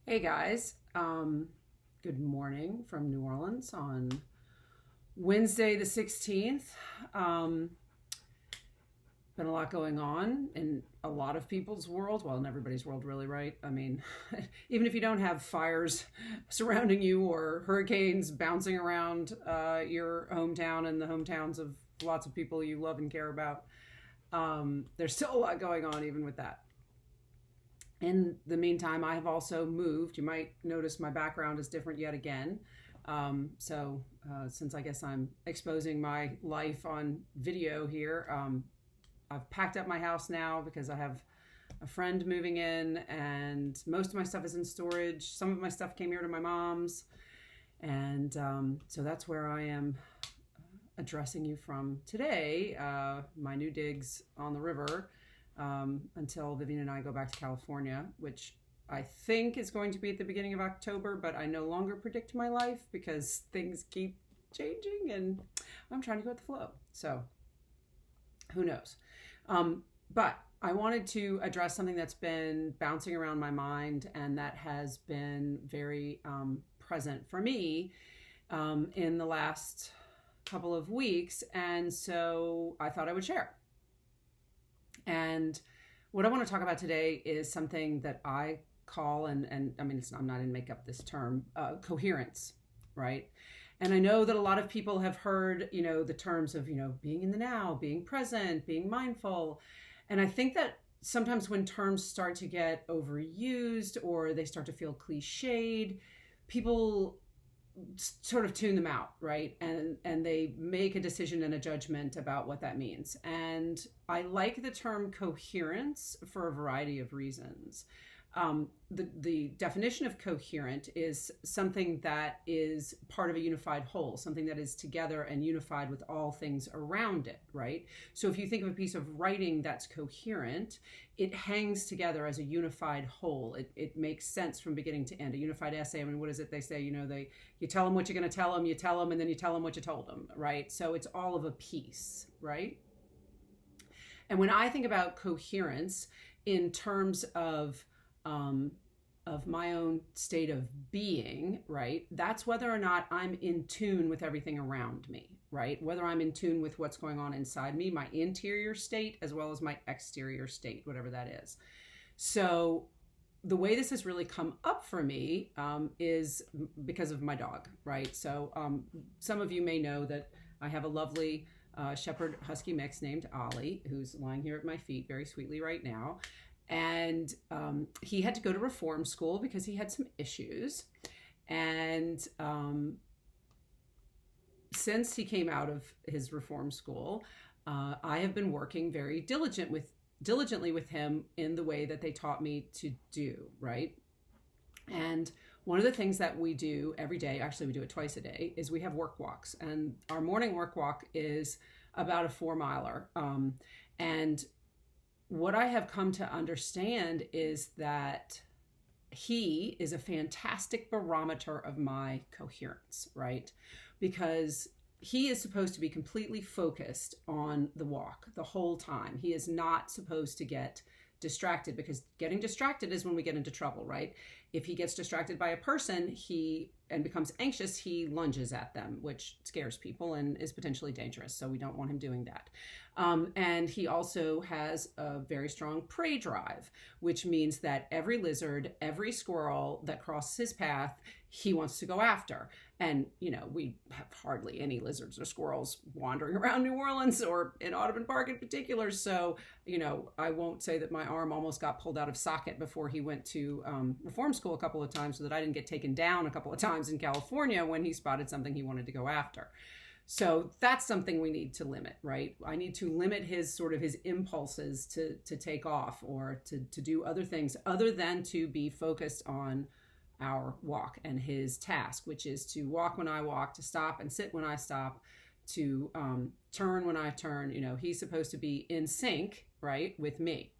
Hey guys, good morning from New Orleans on Wednesday the 16th. Um, Been a lot going on in a lot of people's world. Well, in everybody's world, really, right? I mean, even if you don't have fires surrounding you or hurricanes bouncing around your hometown and the hometowns of lots of people you love and care about, there's still a lot going on even with that. In the meantime, I have also moved. You might notice my background is different yet again. Since I guess I'm exposing my life on video here, I've packed up my house now because I have a friend moving in, and most of my stuff is in storage. Some of my stuff came here to my mom's, and so that's where I am addressing you from today. My new digs on the river until Vivian and I go back to California, which I think is going to be at the beginning of October, but I no longer predict my life because things keep changing and I'm trying to go with the flow. So who knows? But I wanted to address something that's been bouncing around my mind and that has been very present for me in the last couple of weeks. And so I thought I would share. And what I want to talk about today is something that I call, and I mean, I'm not in make up this term, coherence, right? And I know that a lot of people have heard, the terms of, being in the now, being present, being mindful. And I think that sometimes when terms start to get overused or they start to feel cliched, people sort of tune them out, right? And they make a decision and a judgment about what that means. And I like the term coherence for a variety of reasons. The definition of coherent is something that is part of a unified whole, something that is together and unified with all things around it, right? So if you think of a piece of writing that's coherent, it hangs together as a unified whole. It makes sense from beginning to end. A unified essay, I mean, what is it they say? You tell them what you're going to tell them, you tell them, and then you tell them what you told them, right? So it's all of a piece, right? And when I think about coherence in terms of my own state of being, right? That's whether or not I'm in tune with everything around me, right? Whether I'm in tune with what's going on inside me, my interior state, as well as my exterior state, whatever that is. So the way this has really come up for me is because of my dog, right? So some of you may know that I have a lovely Shepherd Husky mix named Ollie, who's lying here at my feet very sweetly right now. And he had to go to reform school because he had some issues. And since he came out of his reform school, I have been working very diligently with him in the way that they taught me to do, right? And one of the things that we do every day, actually we do it twice a day, is we have work walks. And our morning work walk is about a 4-miler. And what I have come to understand is that he is a fantastic barometer of my coherence, right? Because he is supposed to be completely focused on the walk the whole time. He is not supposed to get distracted, because getting distracted is when we get into trouble, right? If he gets distracted by a person and becomes anxious, he lunges at them, which scares people and is potentially dangerous. So we don't want him doing that. And he also has a very strong prey drive, which means that every lizard, every squirrel that crosses his path, he wants to go after. And, we have hardly any lizards or squirrels wandering around New Orleans or in Audubon Park in particular. So, I won't say that my arm almost got pulled out of socket before he went to reform school a couple of times, so that I didn't get taken down a couple of times in California when he spotted something he wanted to go after. So that's something we need to limit, right? I need to limit his impulses to take off or to do other things other than to be focused on our walk and his task, which is to walk when I walk, to stop and sit when I stop, to turn when I turn. He's supposed to be in sync, right, with me.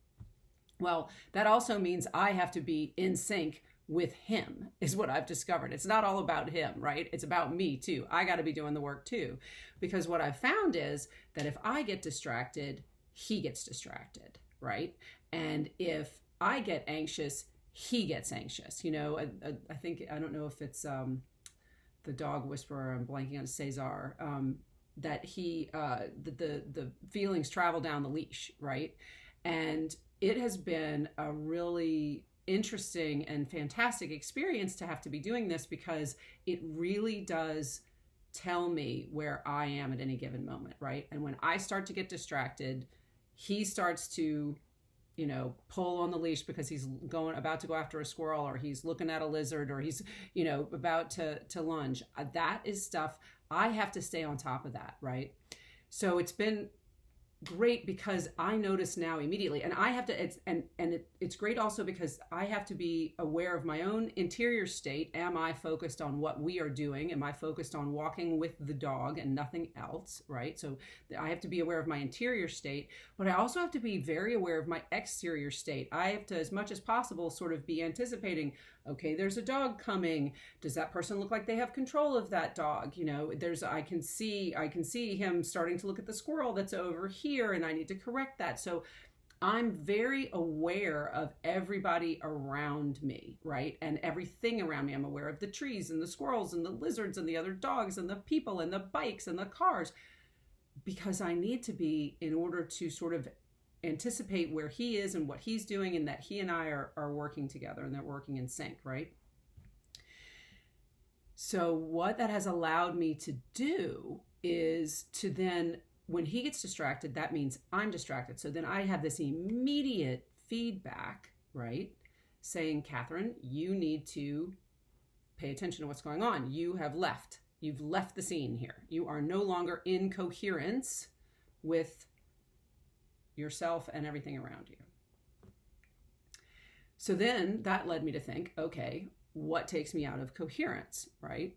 Well, that also means I have to be in sync with him, is what I've discovered. It's not all about him, right? It's about me too. I got to be doing the work too. Because what I've found is that if I get distracted, he gets distracted, right? And if I get anxious, he gets anxious. I think, I don't know if it's the dog whisperer, I'm blanking on Cesar, that the feelings travel down the leash, right? And it has been a really interesting and fantastic experience to have to be doing this, because it really does tell me where I am at any given moment, right? And when I start to get distracted, he starts to, pull on the leash because he's about to go after a squirrel, or he's looking at a lizard, or he's, about to lunge. That is stuff I have to stay on top of that, right? So it's been great because I notice now immediately, and I have to, it's great also because I have to be aware of my own interior state. Am I focused on what we are doing? Am I focused on walking with the dog and nothing else, right? So I have to be aware of my interior state, but I also have to be very aware of my exterior state. I have to, as much as possible, sort of be anticipating, okay, there's a dog coming. Does that person look like they have control of that dog? I can see him starting to look at the squirrel that's over here, and I need to correct that. So I'm very aware of everybody around me, right? And everything around me. I'm aware of the trees and the squirrels and the lizards and the other dogs and the people and the bikes and the cars, because I need to be, in order to sort of anticipate where he is and what he's doing, and that he and I are working together and they're working in sync, right? So what that has allowed me to do is to then, when he gets distracted, that means I'm distracted. So then I have this immediate feedback, right? Saying, Catherine, you need to pay attention to what's going on. You've left the scene here. You are no longer in coherence with yourself and everything around you. So then that led me to think, okay, what takes me out of coherence, right?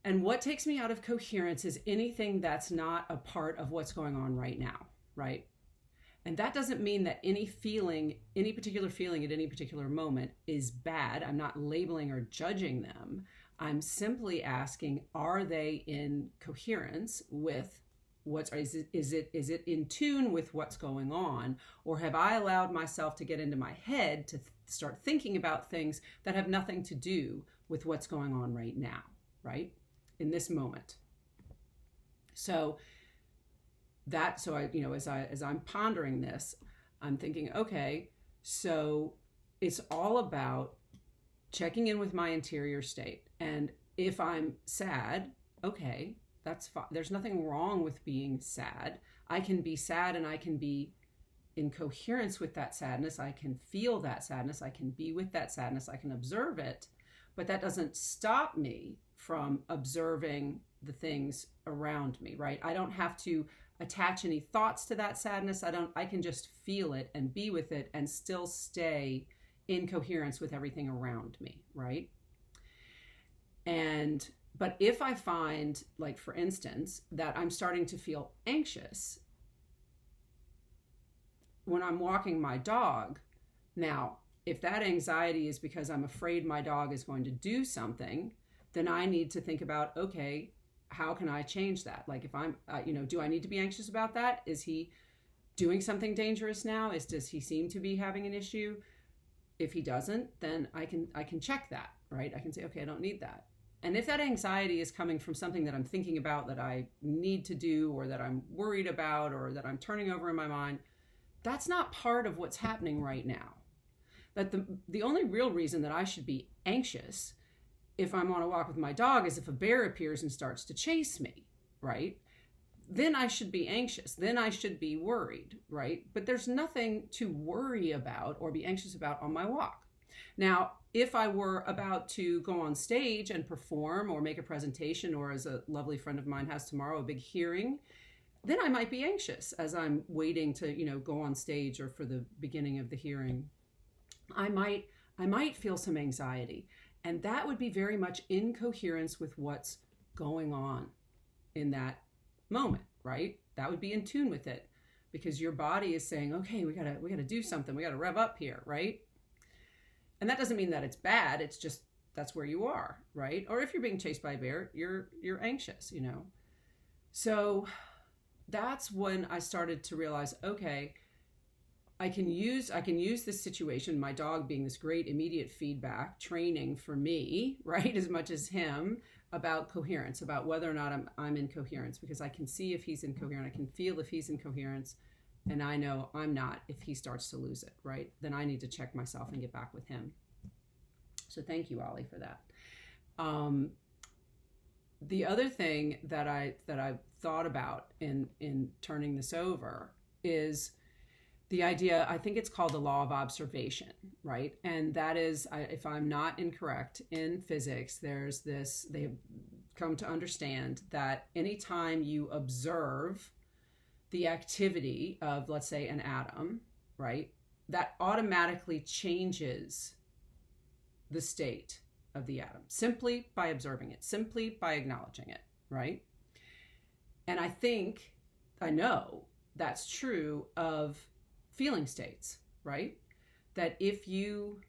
And what takes me out of coherence is anything that's not a part of what's going on right now, right? And that doesn't mean that any particular feeling at any particular moment is bad. I'm not labeling or judging them. I'm simply asking, are they in coherence with is it in tune with what's going on, or have I allowed myself to get into my head to start thinking about things that have nothing to do with what's going on right now, right? In this moment. So I, as I'm pondering this, I'm thinking, okay, so it's all about checking in with my interior state. And if I'm sad, okay, that's fine. There's nothing wrong with being sad. I can be sad and I can be in coherence with that sadness. I can feel that sadness. I can be with that sadness. I can observe it. But that doesn't stop me from observing the things around me, right? I don't have to attach any thoughts to that sadness. I can just feel it and be with it and still stay in coherence with everything around me, right? But if I find, like, for instance, that I'm starting to feel anxious when I'm walking my dog, now, if that anxiety is because I'm afraid my dog is going to do something, then I need to think about, okay, how can I change that? Like, if I'm, do I need to be anxious about that? Is he doing something dangerous now? Does he seem to be having an issue? If he doesn't, then I can check that, right? I can say, okay, I don't need that. And if that anxiety is coming from something that I'm thinking about that I need to do, or that I'm worried about, or that I'm turning over in my mind, that's not part of what's happening right now. That the only real reason that I should be anxious if I'm on a walk with my dog is if a bear appears and starts to chase me, right? Then I should be anxious. Then I should be worried, right? But there's nothing to worry about or be anxious about on my walk. Now, if I were about to go on stage and perform or make a presentation, or as a lovely friend of mine has tomorrow, a big hearing, then I might be anxious as I'm waiting to, go on stage, or for the beginning of the hearing. I might feel some anxiety, and that would be very much in coherence with what's going on in that moment, right? That would be in tune with it, because your body is saying, okay, we gotta do something. We gotta rev up here, right? And that doesn't mean that it's bad. It's just, that's where you are, right? Or if you're being chased by a bear, you're anxious, So that's when I started to realize, okay, I can use this situation, my dog being this great immediate feedback training for me, right, as much as him, about coherence, about whether or not I'm in coherence, because I can see if he's incoherent, I can feel if he's in coherence, and I know I'm not if he starts to lose it, right? Then I need to check myself and get back with him. So thank you, Ollie, for that. The other thing that I thought about in turning this over is the idea, I think it's called the law of observation, right? And that is, if I'm not incorrect, in physics, there's this, they've come to understand that anytime you observe the activity of, let's say, an atom, right, that automatically changes the state of the atom simply by observing it, simply by acknowledging it, right? And I know that's true of feeling states, right? That if you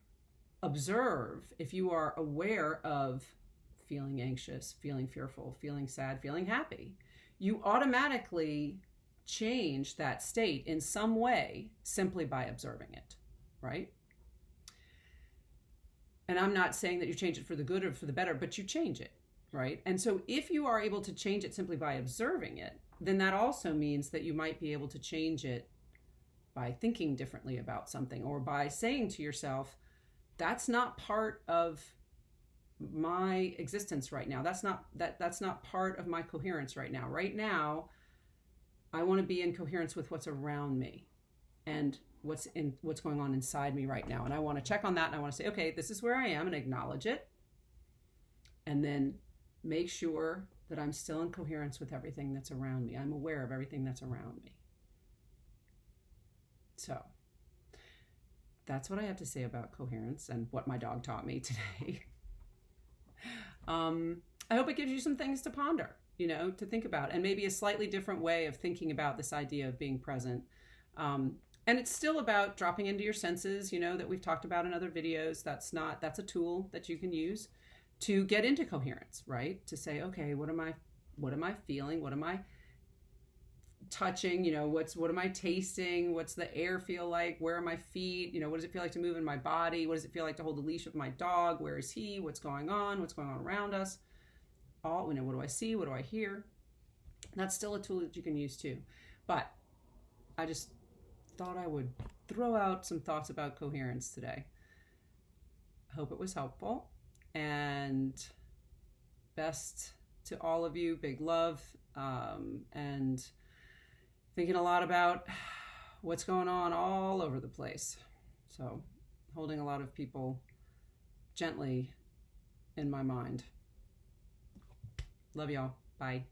observe, if you are aware of feeling anxious, feeling fearful, feeling sad, feeling happy, you automatically change that state in some way simply by observing it, right? And I'm not saying that you change it for the good or for the better, but you change it, right? And so if you are able to change it simply by observing it, then that also means that you might be able to change it by thinking differently about something, or by saying to yourself, that's not part of my existence right now. That's not part of my coherence right now. Right now, I want to be in coherence with what's around me and what's going on inside me right now. And I want to check on that, and I want to say, okay, this is where I am, and acknowledge it. And then make sure that I'm still in coherence with everything that's around me. I'm aware of everything that's around me. So that's what I have to say about coherence and what my dog taught me today. I hope it gives you some things to ponder, to think about, and maybe a slightly different way of thinking about this idea of being present. And it's still about dropping into your senses, that we've talked about in other videos. That's a tool that you can use to get into coherence, right? To say, okay, what am I feeling? What am I touching? What am I tasting? What's the air feel like? Where are my feet? What does it feel like to move in my body? What does it feel like to hold the leash with my dog? Where is he? What's going on? What's going on around us? What do I see? What do I hear? That's still a tool that you can use too. But I just thought I would throw out some thoughts about coherence today. I hope it was helpful, and best to all of you. Big love, and thinking a lot about what's going on all over the place. So holding a lot of people gently in my mind. Love y'all. Bye.